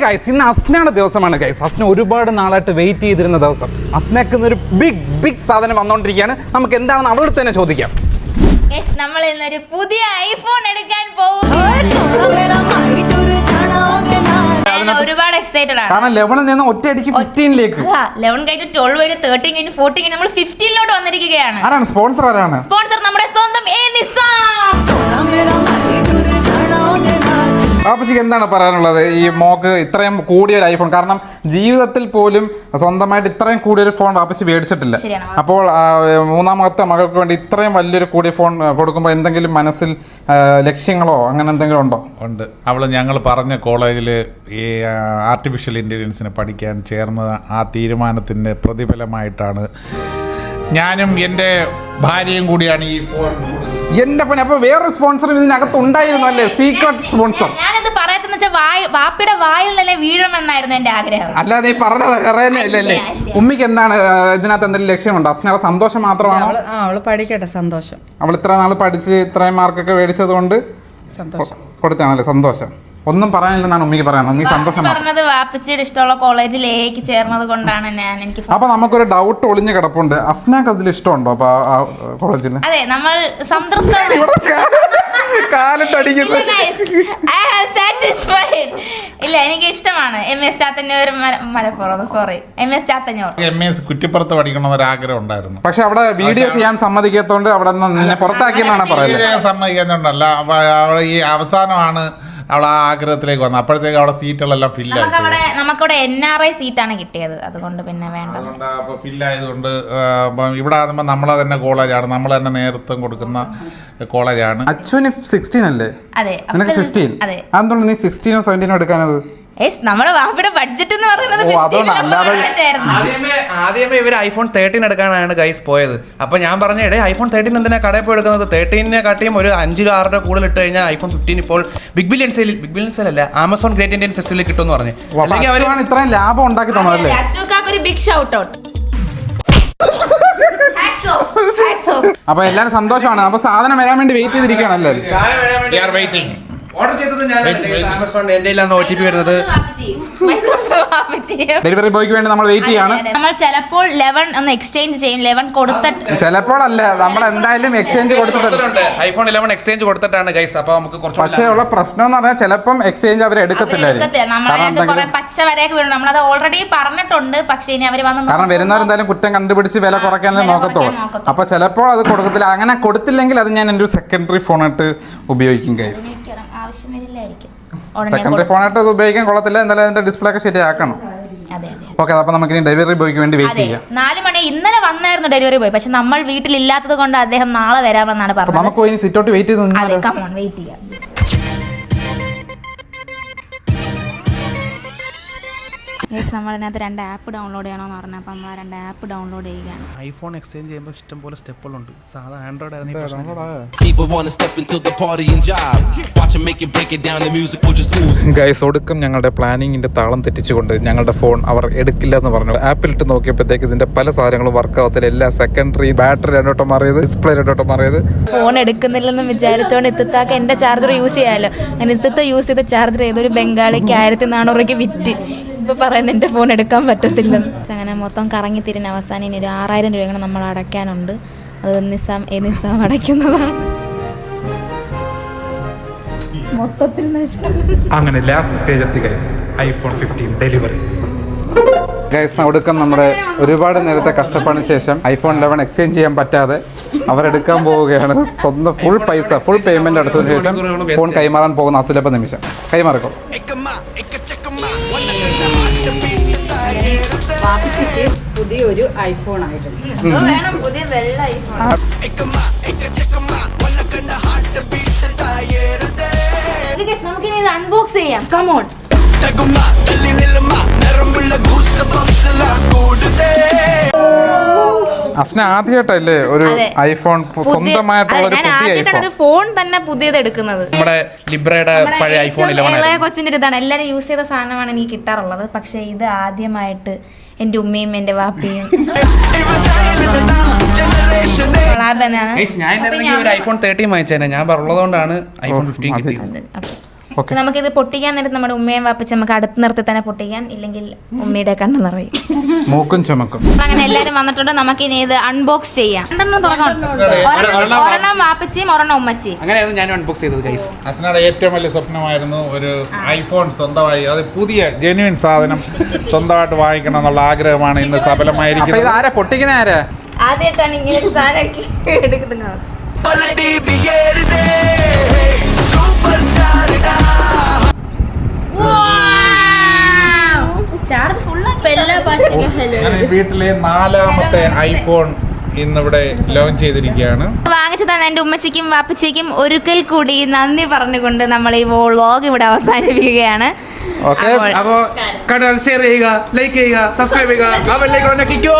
Guys, ഇന്ന് അസ്നയുടെ ദിവസമാണ് guys. Asna ഒരുപാട് നാളായിട്ട് വെയിറ്റ് ചെയ്തിരുന്ന ദിവസം. അസ്നക്ക് ഇന്നൊരു ബിഗ് സാധനം വന്നുകൊണ്ടിരിക്കുകയാണ്. നമുക്ക് എന്താണെന്ന് അവളോട് തന്നെ ചോദിക്കാം. നമ്മൾ ഇന്നൊരു പുതിയ ഐഫോൺ എടുക്കാൻ പോകും. ഒരുപാട് എക്സൈറ്റഡ് ആണ്. കാരണം 11 നിന്ന് ഒറ്റയടിക്ക് 15ലേക്ക് 11 കഴിഞ്ഞ് 12 കഴിഞ്ഞ് 13 കഴിഞ്ഞ് 14 കഴിഞ്ഞ് നമ്മൾ 15ലോട്ട് വന്നിരിക്കുകയാണ്. ആരാണ് സ്പോൺസർ? ആരാണ് സ്പോൺസർ? നമ്മുടെ സ്വന്തം വാപ്പച്ചിക്ക് എന്താണ് പറയാനുള്ളത് ഈ മോക്ക് ഇത്രയും കൂടിയ ഒരു ഐഫോൺ? കാരണം ജീവിതത്തിൽ പോലും സ്വന്തമായിട്ട് ഇത്രയും കൂടിയൊരു ഫോൺ വാപ്പച്ചി മേടിച്ചിട്ടില്ല. അപ്പോൾ മൂന്നാമത്തെ മകൾക്ക് വേണ്ടി ഇത്രയും വലിയൊരു കൂടിയ ഫോൺ കൊടുക്കുമ്പോൾ എന്തെങ്കിലും മനസ്സിൽ ലക്ഷ്യങ്ങളോ അങ്ങനെ എന്തെങ്കിലും ഉണ്ടോ? ഉണ്ട്. അവൾ ഞങ്ങൾ പറഞ്ഞ കോളേജിൽ ഈ ആർട്ടിഫിഷ്യൽ ഇൻ്റലിജൻസിന് പഠിക്കാൻ ചേർന്ന ആ തീരുമാനത്തിൻ്റെ പ്രതിഫലമായിട്ടാണ് ഞാനും എൻ്റെ ഭാര്യയും കൂടിയാണ് ഈ ഫോൺ. എന്റെ പണി. അപ്പൊ വേറൊരു സ്പോൺസർ ഇതിനകത്ത് ഉണ്ടായിരുന്നു അല്ലേ? Secret sponsor. ഞാനത് പറയാത്തെന്ന് വെച്ചാൽ വാപ്പിയുടെ വായിൽ തന്നെ വീഴണമെന്നായിരുന്നു എന്റെ ആഗ്രഹം. അല്ലാതെ ഈ പറഞ്ഞല്ലേ? ഉമ്മിക്ക് എന്താണ് ഇതിനകത്ത് എന്തെങ്കിലും ലക്ഷ്യമുണ്ടോ? അസ്നയുടെ സന്തോഷം മാത്രമാണോ? അവള് പഠിക്കട്ടെ, സന്തോഷം. അവൾ ഇത്ര നാൾ പഠിച്ച് ഇത്രയും മാർക്കൊക്കെ മേടിച്ചത് കൊണ്ട് കൊടുത്താണല്ലേ സന്തോഷം. ഒന്നും പറയാനില്ലെന്നാണ് ഉമ്മിക്ക് പറയുന്നത്. ഉമ്മി സന്തോഷം പറഞ്ഞത് വാപ്പച്ചിയുടെ ഇഷ്ടമുള്ള കോളേജിലേക്ക് ചേർന്നത് കൊണ്ടാണ് എനിക്ക്. അപ്പൊ നമുക്കൊരു ഡൗട്ട് ഒളിഞ്ഞു കിടപ്പുണ്ട്. അസ്നക്ക് അതിൽ ഇഷ്ടമുണ്ടോ അപ്പൊ ആ കോളേജിൽ? അതെ, നമ്മൾ സംതൃപ്ത. ഇല്ല, എനിക്ക് ഇഷ്ടമാണ് MS Chathannoor Malappuram. Sorry, MS Chathannoor. MS കുറ്റിപ്പുറത്ത് പഠിക്കണമെന്നൊരു ആഗ്രഹം ഉണ്ടായിരുന്നു. പക്ഷെ അവിടെ വീഡിയോ ചെയ്യാൻ സമ്മതിക്കാത്തോണ്ട് അവിടെ നിന്ന് പുറത്താക്കിയെന്നാണ് പറയുന്നത്. സമ്മതിക്കുന്നുണ്ടല്ല, ഈ അവസാനമാണ് അവൾ ആ ആഗ്രഹത്തിലേക്ക് വന്നത്. അപ്പോഴത്തേക്ക് അവിടെ സീറ്റുകളെല്ലാം ഫില്ലായി. നമുക്കവിടെ NRI സീറ്റാണ് കിട്ടിയത്, അതുകൊണ്ട് പിന്നെ വേണ്ട. അപ്പോൾ ഫില്ലായതുകൊണ്ട് ഇവിടെ ആകുമ്പോൾ നമ്മളെ തന്നെ കോളേജാണ്, നമ്മൾ തന്നെ നേതൃത്വം കൊടുക്കുന്ന കോളേജാണ്. അച്ഛന് 16 അല്ലേ? അതെ, 15. അതുകൊണ്ട് നീ 16 17 എടുക്കാനത്? നമ്മുടെ വാപ്പിയുടെ ബഡ്ജറ്റ് എന്ന് പറയുന്നത് ആദ്യമേ ഇവർ iPhone 13 എടുക്കാനാണ് ഗൈസ് പോയത്. അപ്പൊ ഞാൻ പറഞ്ഞ iPhone 13 എന്തിനാ കടയിൽ പോയി എടുക്കുന്നത്? 13 കാട്ടിയും ഒരു 5 രൂപ 6 രൂപ കൂടുതൽ ഇട്ട് കഴിഞ്ഞാൽ iPhone 15 ഇപ്പോൾ ബിഗ് ബില്യൺ സെയിൽ അല്ല, ആമസോൺ ഗ്രേറ്റ് ഇന്ത്യൻ ഫെസ്റ്റിവലിൽ കിട്ടുമെന്ന് പറഞ്ഞു. അല്ലെങ്കിൽ അവർ ഇത്രയും ലാഭം ഉണ്ടാക്കി തന്നതല്ലേ? Big shout out. അപ്പൊ എല്ലാരും സന്തോഷമാണ്. അപ്പൊ സാധനം വരാൻ വേണ്ടി വെയിറ്റ് ചെയ്തിരിക്കുകയാണല്ലോ. ഓർഡർ ചെയ്തത് ഞാൻ ആമസോൺ. എന്റെ OTP വരുന്നത് ഡെലിവറി ബോയ്ക്ക് വേണ്ടി നമ്മൾ വെയിറ്റ് ചെയ്യാണ്. നമ്മൾ ചിലപ്പോൾ 11 ഒന്ന് എക്സ്ചേഞ്ച് ചെയ്യും. 11 കൊടുത്തിട്ട് ചിലപ്പോഴല്ല, നമ്മൾ എന്തായാലും എക്സ്ചേഞ്ച് കൊടുത്തിട്ടുണ്ട്. iPhone 11 എക്സ്ചേഞ്ച് കൊടുത്തിട്ടാണ് ഗൈസ്. അപ്പൊ നമുക്ക് കുറച്ച് പക്ഷേ ഉള്ള പ്രശ്നം എന്ന് പറഞ്ഞാൽ ചിലപ്പം എക്സ്ചേഞ്ച് അവർ എടുക്കത്തില്ലായിരിക്കും. നമ്മളതിനകത്ത് കുറെ പച്ച വരെയൊക്കെ വീണു. നമ്മളത് ഓൾറെഡി പറഞ്ഞിട്ടുണ്ട്. പക്ഷേ ഇനി അവർ വന്ന് കാരണം വരുന്നവരെന്തായാലും കുറ്റം കണ്ടുപിടിച്ച് വില കുറയ്ക്കാനേ നോക്കത്തുള്ളൂ. അപ്പൊ ചിലപ്പോൾ അത് കൊടുക്കത്തില്ല. അങ്ങനെ കൊടുത്തില്ലെങ്കിൽ അത് ഞാൻ എൻ്റെ ഒരു സെക്കൻഡറി ഫോണായിട്ട് ഉപയോഗിക്കും ഗൈസ്. സെക്കൻഡറി ഫോണായിട്ട് അത് ഉപയോഗിക്കാൻ കൊള്ളത്തില്ല. എന്നാലും അതിന്റെ ഡിസ്പ്ലേ ഒക്കെ ശരിയാക്കണം. ഓക്കെ, അപ്പൊ നമുക്ക് ഇനി ഡെലിവറി ബോയ്ക്ക് വേണ്ടി വെയിറ്റ് ചെയ്യാം. 4 മണി ഇന്നലെ വന്നായിരുന്നു ഡെലിവറി ബോയ്. പക്ഷെ നമ്മൾ വീട്ടിലില്ലാത്തത് കൊണ്ട് അദ്ദേഹം നാളെ വരാമെന്നാണ് പറഞ്ഞത്. നമുക്ക് ഇനി സിറ്റ് ഔട്ട് വെയിറ്റ് ചെയ്ത് വെയിറ്റ് ചെയ്യാം. നമ്മളിതിനകത്ത് 2 ആപ്പ് ഡൗൺലോഡ് ചെയ്യണമെന്ന് പറഞ്ഞാൽ അപ്പം നമ്മൾ 2 ആപ്പ് ഡൗൺലോഡ് ചെയ്യുകയാണ്. iPhone എക്സ്ചേഞ്ച് ചെയ്യുമ്പോൾ ഇഷ്ടംപോലെ സ്റ്റെപ്പുകളുണ്ട്. സാധാ ആൻഡ്രോയിഡ് ഗൈസ്, ഒടുക്കം ഞങ്ങളുടെ പ്ലാനിങ്ങിന്റെ താളം തെറ്റിച്ചുകൊണ്ട് ഞങ്ങളുടെ ഫോൺ അവർ എടുക്കില്ല എന്ന് പറഞ്ഞു. ആപ്പിലിട്ട് നോക്കിയപ്പോഴത്തേക്ക് ഇതിന്റെ പല സാധനങ്ങളും വർക്ക് ആവത്തില്ല. എല്ലാ സെക്കൻഡറി ബാറ്ററി 2 വട്ടം മാറിയത്, ഡിസ്പ്ലേ 2 വട്ടം മാറിയത്. ഫോൺ എടുക്കുന്നില്ലെന്ന് വിചാരിച്ചുകൊണ്ട് ഇത്തത്താക്ക് എന്റെ ചാർജർ യൂസ് ചെയ്യാമല്ലോ. അങ്ങനെ ഇത്തത്തെ യൂസ് ചെയ്ത ചാർജർ ഏതൊരു ബംഗാളിക്ക് 1400 വിറ്റ്. ഇപ്പൊ പറയുന്നത് എന്റെ ഫോൺ എടുക്കാൻ പറ്റത്തില്ലെന്ന്. അങ്ങനെ മൊത്തം കറങ്ങി തിരിഞ്ഞ അവസാനം ഇനി 6000 രൂപ നമ്മൾ അടയ്ക്കാനുണ്ട്. അത് നിസാം അടയ്ക്കുന്നതാണ്. മൊത്തത്തിൽ നഷ്ടം. അങ്ങനെ ലാസ്റ്റ് സ്റ്റേജ് എത്തി ഗൈസ്. iPhone 15 delivery. ഗൈസ്, ഒടുക്കം നമ്മുടെ ഒരുപാട് നേരത്തെ കഷ്ടപ്പാടിന് ശേഷം iPhone 11 എക്സ്ചേഞ്ച് ചെയ്യാൻ പറ്റാതെ അവരെടുക്കാൻ പോവുകയാണ്. സ്വന്തം ഫുൾ പേയ്മെന്റ് അടച്ചതിന് ശേഷം ഫോൺ കൈമാറാൻ പോകുന്ന അസുലഭ നിമിഷം. കൈമാറിക്കോ. വാപ്പച്ചിക്ക് പുതിയൊരു ഐഫോൺ ആയിട്ടുണ്ട്. പുതിയ വെള്ള ഐഫോൺ. നമുക്കിനി ഇത് അൺബോക്സ് ചെയ്യാം. കമോൺ. അസ്ന ആദ്യമായിട്ടല്ലേ ഒരു ഐഫോൺ സ്വന്തമായിട്ടുള്ള ഒരു ഫോൺ തന്നെ പുതിയത് എടുക്കുന്നത്. നമ്മുടെ ലിബ്രയുടെ പഴയ iPhone 11 കൊച്ചിന്റെ ഇതാണ്. എല്ലാരും യൂസ് ചെയ്ത സാധനമാണ് എനിക്ക് കിട്ടാറുള്ളത്. പക്ഷെ ഇത് ആദ്യമായിട്ട് എന്റെ ഉമ്മയും എന്റെ വാപ്പയും ഞാൻ ഒരു iPhone 13 വാങ്ങിച്ചേനെ. ഞാൻ പറഞ്ഞതുകൊണ്ടാണ് iPhone 15 കിട്ടിയത്. Okay. നമുക്കിത് പൊട്ടിക്കാൻ നേരത്ത് നമ്മുടെ ഉമ്മയും വാപ്പിച്ച് നമുക്ക് അടുത്ത് നിർത്തി തന്നെ പൊട്ടിക്കാം, ഇല്ലെങ്കിൽ ഉമ്മയുടെ കണ്ണ് നിറയും. മൂക്കും ചുമക്കും. അങ്ങനെ എല്ലാരും വന്നിട്ടുണ്ട്. നമുക്ക് ഇനി ഇത് അൺബോക്സ് ചെയ്യാം. ഒരെണ്ണം വാപ്പിച്ചിയും ഒരെണ്ണം ഉമ്മച്ചിയും. അങ്ങനെയാണ് ഞാൻ അൺബോക്സ് ചെയ്തത് ഗൈസ്. അസ്നയുടെ ഏറ്റവും വലിയ സ്വപ്നമായിരുന്നു ഒരു ഐഫോൺ സ്വന്തമായി, അത് പുതിയ ജെന്യുവിൻ സാധനം സ്വന്തമായിട്ട് വാങ്ങിക്കണം എന്നുള്ള ആഗ്രഹമാണ് ഇന്ന് അപ്പൊ സഫലമായിരിക്കുന്നത്. ഇത് ആരാ പൊട്ടിക്കുന്ന ആരാ? ആദ്യമായിട്ടാണ് ഇങ്ങനെ ഒരു സാധനം എടുക്കുന്നത്. അങ്ങനെ വീട്ടിലെ 4ാമത്തെ ഐഫോൺ ഇന്നിവിടെ ലോഞ്ച് ചെയ്തിരിക്കുകയാണ്. വാങ്ങിച്ചു തന്നെ എൻ്റെ ഉമ്മച്ചിക്കും വാപ്പച്ചിക്കും ഒരിക്കൽ കൂടി നന്ദി പറഞ്ഞുകൊണ്ട് നമ്മൾ ഈ വ്ളോഗ് ഇവിടെ അവസാനിപ്പിക്കുകയാണ്. ഓക്കെ, അപ്പോ ഷെയർ ചെയ്യുക, ലൈക്ക് ചെയ്യുക, സബ്സ്ക്രൈബ് ചെയ്യുക, ആ ബെൽ ഐക്കൺ ഞെക്കിക്കോ.